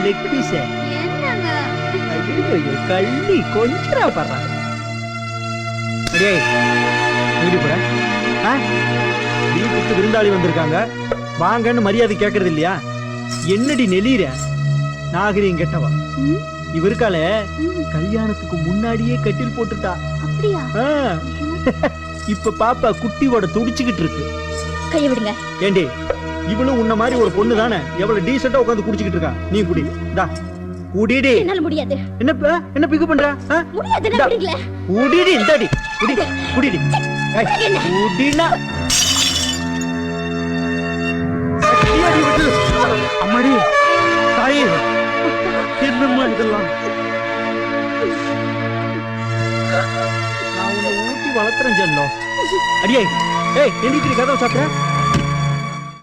Leg piece என்னங்க கள்ளி கொஞ்சரா பண்றா. டேய் எங்கடி போற? வீட்டுக்கு விருந்தாளி வந்திருக்காங்க, வாங்கன்னு மரியாதை கேட்கறது இல்லையா? என்னடி நெளிற நாகரிகம் கெட்டவா? இவருக்கால கல்யாணத்துக்கு முன்னாடியே கட்டில் போட்டுட்டா. அப்படியா? இப்ப பாப்பா குட்டியோட துடிச்சுக்கிட்டு இருக்கு. கைய விடுங்க. ஏண்டி இவளும் உன்ன மாதிரி ஒரு பொண்ணு தானே, எவ்வளவு டீசெண்டா உட்கார்ந்து குடிச்சுக்கிட்டு இருக்கா. நீ குடி, டா குடிடி. என்னால முடியாது. என்ன பிக்கு பண்ற? முடியாது, நான் குடிக்கல. குடிடி, இந்தாடி குடி, குடிடி. குடினா அம்மாடி தாயே, என்னம்மா இதெல்லாம்? நான் உன்னை ஊட்டி வளர்த்துறேன் செல்லம். அடியே, ஏய் எந்திரிச்சு கதவை சாப்பிட்ட.